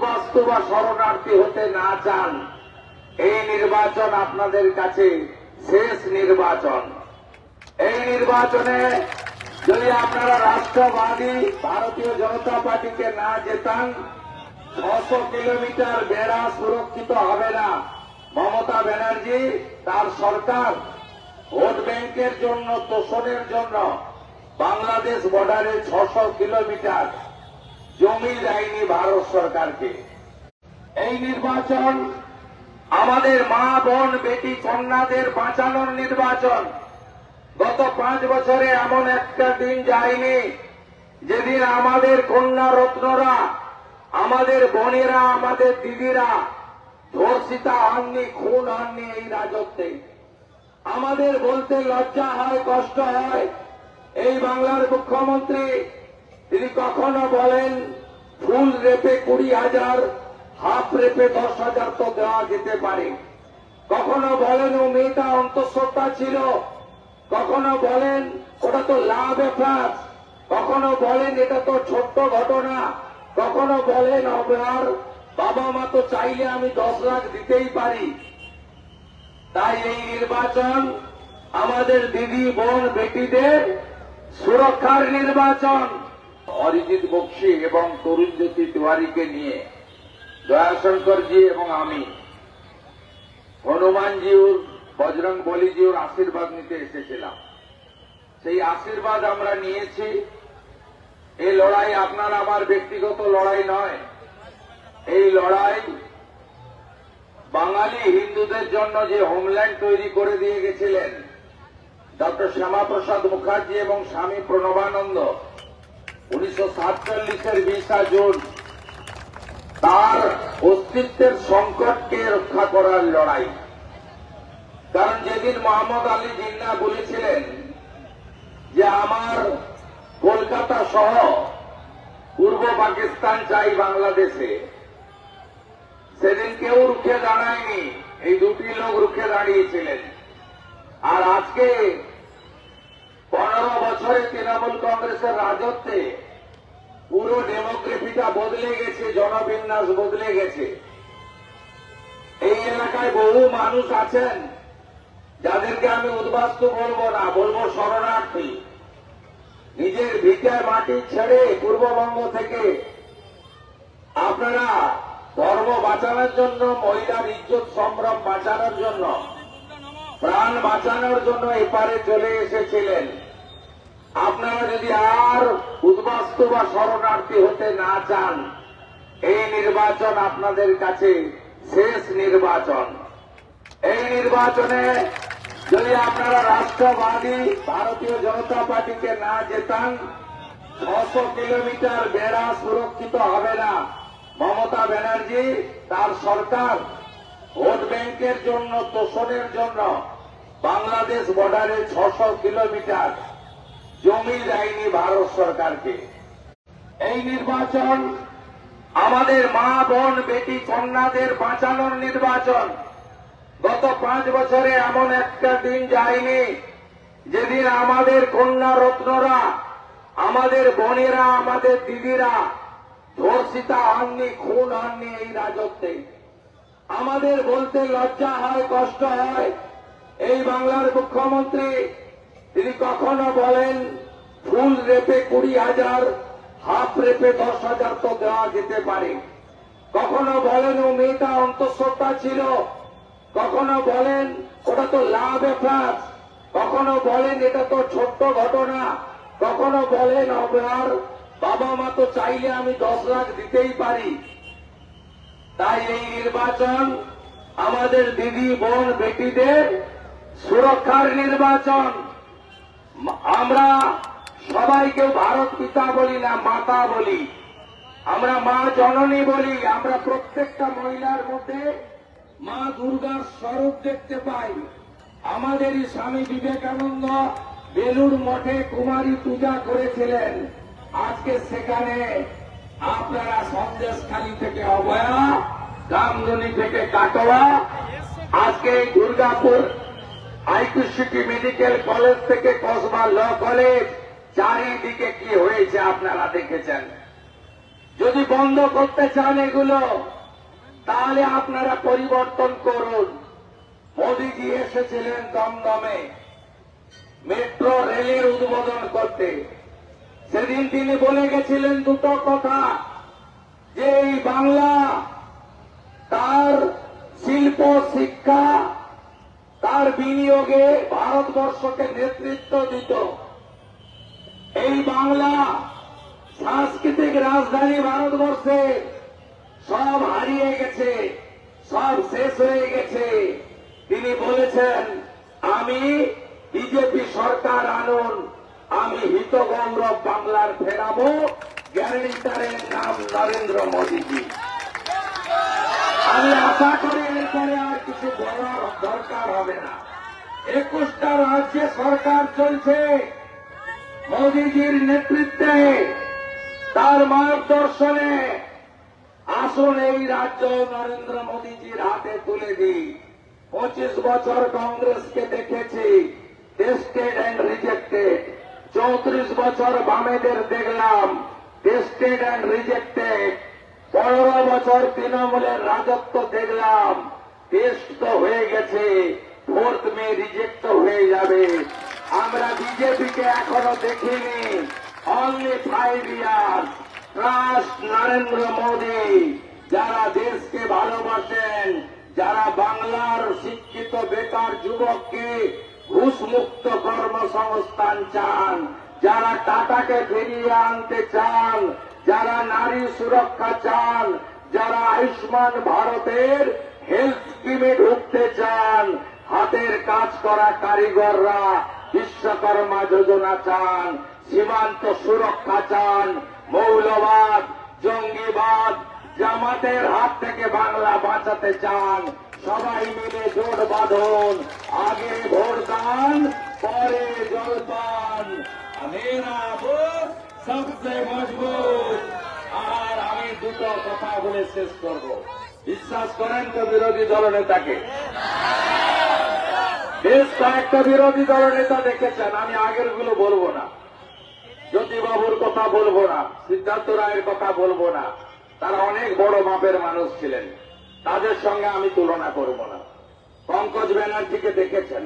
উদ্বাস্তু বা শরণার্থী হতে না চান, এই নির্বাচন আপনাদের কাছে শেষ নির্বাচন। এই নির্বাচনে যদি আপনারা রাষ্ট্রবাদী ভারতীয় জনতা পার্টিকে না জেতান, 600 কিলোমিটার বেড়া সুরক্ষিত হবে না। মমতা ব্যানার্জি তার সরকার ভোট ব্যাংকের জন্য, তোষণের জন্য বাংলাদেশ বর্ডারে 600 কিলোমিটার জমি দেয়নি ভারত সরকারকে। এই নির্বাচন আমাদের মা বোন বেটি কন্যাদের বাঁচানোর নির্বাচন। গত 5 বছরে এমন একটা দিন যায়নি যেদিন আমাদের কন্যা রত্নরা, আমাদের বোনেরা, আমাদের দিদিরা ধর্ষিতা হননি, খুন হননি এই রাজত্বে। আমাদের বলতে লজ্জা হয়, কষ্ট হয়। এই বাংলার মুখ্যমন্ত্রী তিনি কখনো বলেন ফুল রেপে 20,000, হাফ রেপে 10,000 তো দেওয়া যেতে পারে। কখনো বলেন ও মেয়েটা অন্তঃসত্ত্বা ছিল, কখনো বলেন ওটা তো লাভ এফার, কখনো বলেন এটা তো ছোট্ট ঘটনা, কখনো বলেন আপনার বাবা মা তো চাইলে আমি 10 লাখ দিতেই পারি। তাই এই নির্বাচন আমাদের দিদি বোন বেটিদের সুরক্ষার নির্বাচন। অরিজিৎ বক্সি এবং তরুণজ্যোতি তিওয়ারিকে নিয়ে দয়াশঙ্করজি এবং আমি হনুমানজিউর, বজরং বলিজিউর আশীর্বাদ নিতে এসেছিলাম। সেই আশীর্বাদ আমরা নিয়েছি। এই লড়াই আপনার আমার ব্যক্তিগত লড়াই নয়। এই লড়াই বাঙালি হিন্দুদের জন্য যে হোমল্যান্ড তৈরি করে দিয়ে গেছিলেন ডক্টর শ্যামাপ্রসাদ মুখার্জি এবং স্বামী প্রণবানন্দ 1947-এর 20 জুন, তার অস্তিত্বের সংকটকে রক্ষা করার লড়াই। কারণ যেদিন মোহাম্মদ আলী জিন্নাহ বলেছিলেন যে আমার কলকাতা সহ পূর্ব পাকিস্তান চাই বাংলাদেশে, সেদিন কেউ রুখে দাঁড়ায়নি। এই দুটি লোক রুখে দাঁড়িয়েছিলেন। আর আজকে 15 বছরে তৃণমূল কংগ্রেসের রাজত্বে পুরো ডেমোগ্রাফিটা বদলে গেছে, জনবিন্যাস বদলে গেছে। এই এলাকায় বহু মানুষ আছেন যাদেরকে আমি উদ্বাস্তু বলবো না, বলবো শরণার্থী। নিজের ভিটায় মাটি ছেড়ে পূর্ববঙ্গ থেকে আপনারা ধর্ম বাঁচানোর জন্য, মহিলার ইজ্জত সম্ভ্রম বাঁচানোর জন্য, প্রাণ বাঁচানোর জন্য এপারে চলে এসেছিলেন। আপনারা যদি আর উদ্বাস্তু বা শরণার্থী হতে না চান, এই নির্বাচন আপনাদের কাছে শেষ নির্বাচন। এই নির্বাচনে যদি আপনারা রাষ্ট্রবাদী ভারতীয় জনতা পার্টিকে না জেতান, 600 কিলোমিটার বেড়া সুরক্ষিত হবে না। মমতা ব্যানার্জি তার সরকার ভোট ব্যাংকের জন্য, তোষণের জন্য বাংলাদেশ বর্ডারে 600 কিলোমিটার জমি দেয়নি ভারত সরকারকে। এই নির্বাচন আমাদের মা বোন বেটি কন্যাদের বাঁচানোর নির্বাচন। গত 5 বছরে এমন একটা দিন যায়নি যেদিন আমাদের কন্যা রত্নরা, আমাদের বোনেরা, আমাদের দিদিরা ধর্ষিতা হননি, খুন হননি এই রাজত্বে। আমাদের বলতে লজ্জা হয়, কষ্ট হয়। এই বাংলার মুখ্যমন্ত্রী তিনি কখনো বলেন ফুল রেপে 20,000, হাফ রেপে 10,000 তো দেওয়া যেতে পারে। কখনো বলেন ও মেয়েটা অন্তঃসত্ত্বা ছিল, কখনো বলেন ওটা তো লাভ এফার, কখনো বলেন এটা তো ছোট্ট ঘটনা, কখনো বলেন আপনার বাবা মা তো চাইলে আমি 10 লাখ দিতেই পারি। তাই এই নির্বাচন আমাদের দিদি বোন বেটিদের সুরক্ষার নির্বাচন। আমরা সবাইকে ভারত পিতা বলি না, মাতা বলি। আমরা মা জননী বলি। আমরা প্রত্যেকটা মহিলার মধ্যে মা দুর্গার স্বরূপ দেখতে পাই। আমাদেরই স্বামী বিবেকানন্দ বেলুড় মঠে কুমারী পূজা করেছিলেন। আজকে সেখানে আপনারা সন্দেশখালী থেকে অভয়া, গামদুনি থেকে কাটোয়া, আজকে দুর্গাপুর আইকিউসিটি মেডিকেল কলেজ থেকে কসবা ল কলেজ, চারিদিকে কি হয়েছে আপনারা দেখেছেন। যদি বন্ধ করতে চান এগুলো, তাহলে আপনারা পরিবর্তন করুন। মোদিজি এসেছিলেন দমদমে মেট্রো রেলের উদ্বোধন করতে। সেদিন তিনি বলে গেছিলেন দুটো কথা, যে এই বাংলা তার শিল্প শিক্ষা তার বিনিয়োগে ভারতবর্ষকে নেতৃত্ব দিত। এই বাংলা সাংস্কৃতিক রাজধানী ভারতবর্ষে সব হারিয়ে গেছে, সব শেষ হয়ে গেছে। তিনি বলেছেন, আমি বিজেপি সরকার আনুন, আমি হিতগৌরব বাংলার ফেরাবো, গ্যারেন্টারের নাম নরেন্দ্র মোদীজি। আমি আশা করি এরপরে আর কিছু বলার দরকার হবে না। 21টা রাজ্যে সরকার চলছে মোদীজির নেতৃত্বে, তার মার্গদর্শনে। আসুন এই রাজ্য নরেন্দ্র মোদীজির হাতে তুলে দিই। 25 বছর কংগ্রেসকে দেখেছি, টেস্টেড অ্যান্ড রিজেক্টেড। 34 বছর বামেদের দেখলাম, টেস্টেড অ্যান্ড রিজেক্টেড। 15 বছর তৃণমূলের রাজত্ব দেখলাম, টেস্ট তো হয়ে গেছে, 4th মে রিজেক্ট হয়ে যাবে। আমরা বিজেপিকে এখনো দেখিনি। Only 5 years. Trust Narendra Modi. যারা দেশকে ভালোবাসেন, যারা বাংলার শিক্ষিত বেকার যুবককে ঘুষমুক্ত কর্মসংস্থান চান, যারা টাকাকে ফিরিয়ে আনতে চান, যারা নারী সুরক্ষা চান, যারা আয়ুষ্মান ভারতের হেলথ স্কিমে ঢুকতে চান, হাতের কাজ করা কারিগররা বিশ্বকর্মা যোজনা চান, সীমান্ত সুরক্ষা চান, মৌলবাদ জঙ্গিবাদ জামাতের হাত থেকে বাংলা বাঁচাতে চান, সবাই মিলে জোট বাঁধুন। আগে ভোটদান, পরে জলপান। মেরা বুথ সবচেয়ে মজবুত। আর আমি দুটো কথা বলে শেষ করব। বিশ্বাস করেন তো বিরোধী দলনেতাকে? বেশ কয়েকটা বিরোধী দলনেতা দেখেছেন, আমি আগের গুলো বলবো না। জ্যোতিবাবুর কথা বলবো না, সিদ্ধার্থ রায়ের কথা বলবো না। তারা অনেক বড় মাপের মানুষ ছিলেন, তাদের সঙ্গে আমি তুলনা করব না। পঙ্কজ ব্যানার্জিকে দেখেছেন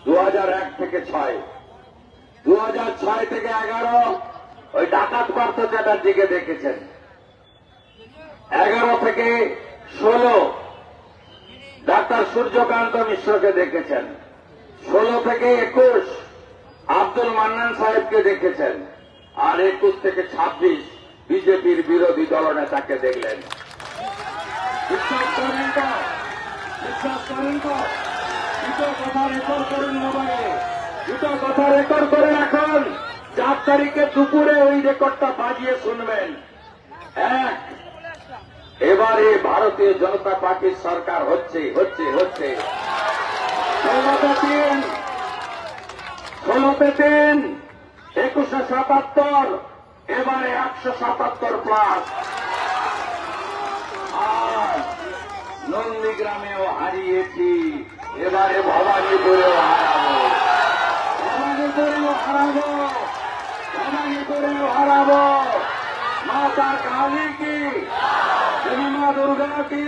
2001 থেকে 6, 2006 থেকে 11 ওই ডাকাত পার্থ চ্যাটার্জিকে দেখেছেন, 11 থেকে 16 ডাক্তার সূর্যকান্ত মিশ্রকে দেখেছেন, 16 থেকে 21 আব্দুল মান্নান সাহেবকে দেখেছেন, আর 21 থেকে 26 বিজেপির বিরোধী দলনেতাকে দেখলেন। বিশ্বাস করেন তো? বিশ্বাস করেন তো? দুটো কথা রেকর্ড করুন মোবাইলে, দুটো কথা রেকর্ড করে রাখুন। 4 তারিখে দুপুরে ওই রেকর্ডটা বাজিয়ে শুনবেন। এক, এবারে ভারতীয় জনতা পার্টির সরকার হচ্ছে হচ্ছে হচ্ছে 16-3, 2177, এবারে 177+। আর নন্দীগ্রামেও হারিয়েছি, এবারে ভবানীপুরেও হারাবো, ভবানীপুরেও হারাবো, ভবানীপুরেও হারাবো। মাতা কালী কি, দেবী মা দুর্গা কি।